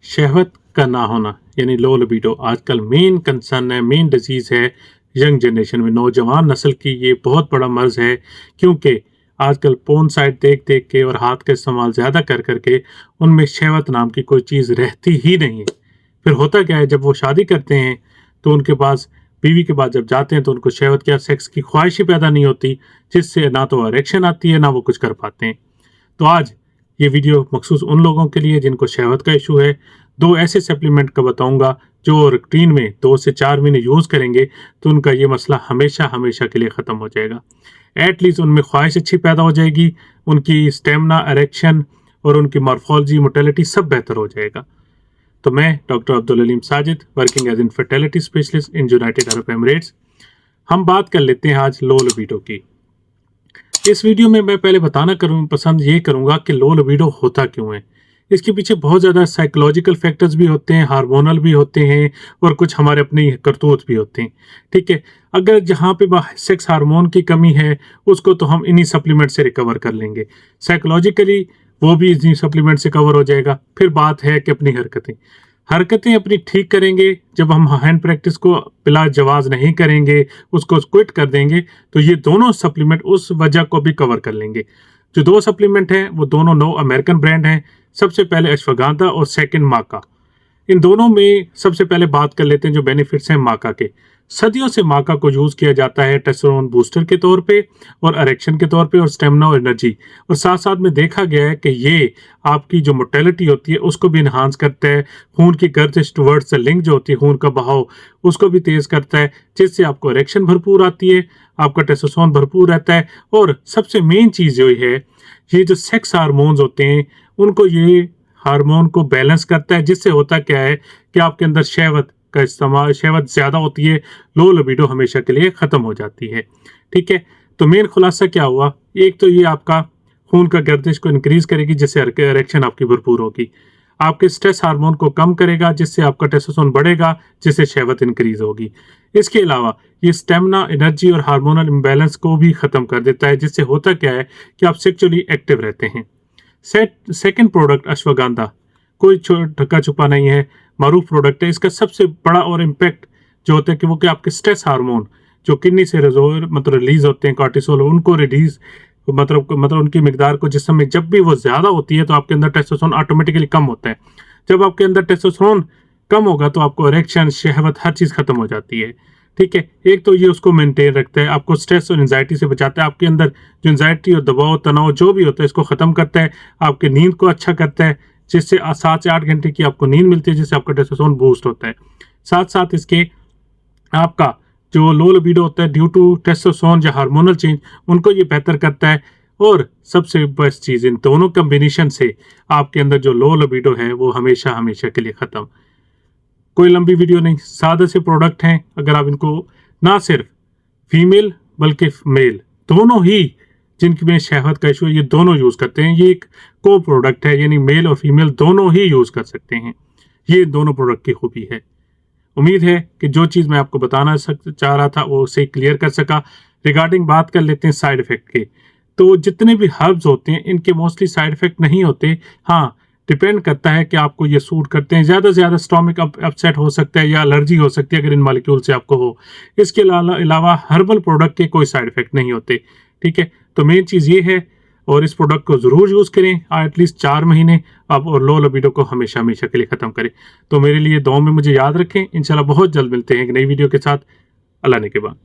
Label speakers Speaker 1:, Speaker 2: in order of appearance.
Speaker 1: शहवत का ना होना यानी लो लिबिडो आजकल मेन कंसर्न है, मेन डिजीज़ है यंग जनरेशन में, नौजवान नस्ल की ये बहुत बड़ा मर्ज़ है। क्योंकि आजकल पोर्न साइट देख-देख के और हाथ का इस्तेमाल ज़्यादा कर के उनमें शहवत नाम की कोई चीज़ रहती ही नहीं है। फिर होता क्या है, जब वो शादी करते हैं तो उनके पास बीवी के पास जब जाते हैं तो उनको शहवत क्या सेक्स की ख्वाहिश ही पैदा नहीं होती, जिससे ना तो इरेक्शन आती है ना वो कुछ कर पाते हैं। तो आज ये वीडियो मखसूस उन लोगों के लिए जिनको शहवत का इशू है। 2 ऐसे सप्लीमेंट का बताऊंगा जो रूटीन में 2 से 4 महीने यूज़ करेंगे तो उनका ये मसला हमेशा हमेशा के लिए ख़त्म हो जाएगा। एटलीस्ट उनमें ख्वाहिश अच्छी पैदा हो जाएगी, उनकी स्टेमिना, इरेक्शन और उनकी मॉर्फोलॉजी, मोटिलिटी सब बेहतर हो जाएगा। तो मैं doctor Abdul Aleem Sajid, working as in fertility specialist in United Arab Emirates. हम बात कर लेते हैं आज लो लिबिडो की। इस वीडियो में मैं पहले बताना पसंद ये करूंगा कि लो लिबिडो होता क्यों है। इसके पीछे बहुत ज़्यादा साइकोलॉजिकल फैक्टर्स भी होते हैं, हार्मोनल भी होते हैं और कुछ हमारे अपने करतूत भी होते हैं। ठीक है, अगर जहाँ पे सेक्स हार्मोन की कमी है उसको तो हम इन्हीं सप्लीमेंट से रिकवर कर लेंगे, साइकोलॉजिकली वो भी इन्हीं सप्लीमेंट से कवर हो जाएगा। फिर बात है कि अपनी हरकतें अपनी ठीक करेंगे। जब हम हैंड प्रैक्टिस को बिला जवाज नहीं करेंगे, उसको क्विट कर देंगे, तो ये दोनों सप्लीमेंट उस वजह को भी कवर कर लेंगे। जो 2 सप्लीमेंट हैं वो दोनों नो अमेरिकन ब्रांड हैं। सबसे पहले अश्वगंधा और सेकंड माका। इन दोनों में सबसे पहले बात कर लेते हैं जो बेनिफिट्स हैं माका के। सदियों से माका को यूज़ किया जाता है टेस्टोस्टेरोन बूस्टर के तौर पे और इरेक्शन के तौर पे और स्टेमिना और एनर्जी, और साथ साथ में देखा गया है कि ये आपकी जो मोटिलिटी होती है उसको भी इन्हांस करता है। खून की गर्दिश टुवर्ड्स द लिंग जो होती है, खून का बहाव, उसको भी तेज़ करता है, जिससे आपको इरेक्शन भरपूर आती है, आपका टेस्टोस्टेरोन भरपूर रहता है। और सबसे मेन चीज़ जो है, ये जो सेक्स हार्मोन्स होते हैं उनको ये हार्मोन को बैलेंस करता है, जिससे होता क्या है कि आपके अंदर शहवत का इस्तेमाल, शहवत ज़्यादा होती है, लो लिबिडो हमेशा के लिए ख़त्म हो जाती है। ठीक है, तो मेन खुलासा क्या हुआ, एक तो ये आपका खून का गर्दिश को इंक्रीज करेगी जिससे इरेक्शन आपकी भरपूर होगी, आपके स्ट्रेस हार्मोन को कम करेगा जिससे आपका टेस्टोस्टेरोन बढ़ेगा, जिससे शहवत इंक्रीज होगी। इसके अलावा ये स्टेमिना, एनर्जी और हार्मोनल इम्बैलेंस को भी ख़त्म कर देता है, जिससे होता क्या है कि आप सेक्सुअली एक्टिव रहते हैं। सेकंड प्रोडक्ट अश्वगंधा, कोई ढका छुपा नहीं है, मारूफ प्रोडक्ट है। इसका सबसे बड़ा और इम्पैक्ट जो होता है कि वो कि आपके स्ट्रेस हार्मोन जो किडनी से रिलीज होते हैं, कॉर्टिसोल, उनको रिलीज मतलब उनकी मिकदार को जिस समय जब भी वो ज़्यादा होती है तो आपके अंदर टेस्टोस्टेरोन ऑटोमेटिकली कम होता है। जब आपके अंदर टेस्टोस्टेरोन कम होगा तो आपको इरेक्शन, शहवत, हर चीज़ खत्म हो जाती है। ठीक है, एक तो ये उसको मेंटेन रखता है, आपको स्ट्रेस और एंजाइटी से बचाता है, आपके अंदर जो एंजाइटी और दबाव, तनाव जो भी होता है इसको ख़त्म करता है, आपकी नींद को अच्छा करता है, जिससे 7 से 8 घंटे की आपको नींद मिलती है, जिससे आपका टेस्टोस्टेरोन बूस्ट होता है। साथ साथ इसके आपका जो लो लिबिडो होता है ड्यू टू टेस्टोस्टेरोन या हार्मोनल चेंज, उनको ये बेहतर करता है। और सबसे बेस्ट चीज़, इन दोनों कम्बिनेशन से आपके अंदर जो लो लिबिडो है वो हमेशा हमेशा के लिए ख़त्म। कोई लंबी वीडियो नहीं, सादे से प्रोडक्ट हैं। अगर आप इनको ना सिर्फ फीमेल बल्कि मेल दोनों ही जिनकी में शहवत का इशू है, ये दोनों यूज़ करते हैं। ये एक को प्रोडक्ट है, यानी मेल और फीमेल दोनों ही यूज़ कर सकते हैं। ये दोनों प्रोडक्ट की खूबी है। उम्मीद है कि जो चीज़ मैं आपको बताना चाह रहा था वो उसे क्लियर कर सका। रिगार्डिंग बात कर लेते हैं साइड इफ़ेक्ट के। तो जितने भी हर्ब्स होते हैं इनके मोस्टली साइड इफ़ेक्ट नहीं होते। हाँ, डिपेंड करता है कि आपको ये सूट करते हैं। ज़्यादा से ज़्यादा स्टोमिक अपसेट हो सकता है या एलर्जी हो सकती है अगर इन मॉलिक्यूल से आपको हो। इसके अलावा हर्बल प्रोडक्ट के कोई साइड इफ़ेक्ट नहीं होते। ठीक है, तो मेन चीज़ ये है, और इस प्रोडक्ट को ज़रूर यूज़ करें एटलीस्ट 4 महीने अब, और लो लिबिडो को हमेशा हमेशा के लिए ख़त्म करें। तो मेरे लिए दुआ में मुझे याद रखें। इंशाल्लाह बहुत जल्द मिलते हैं एक नई वीडियो के साथ। अल्लाह ने के बाद।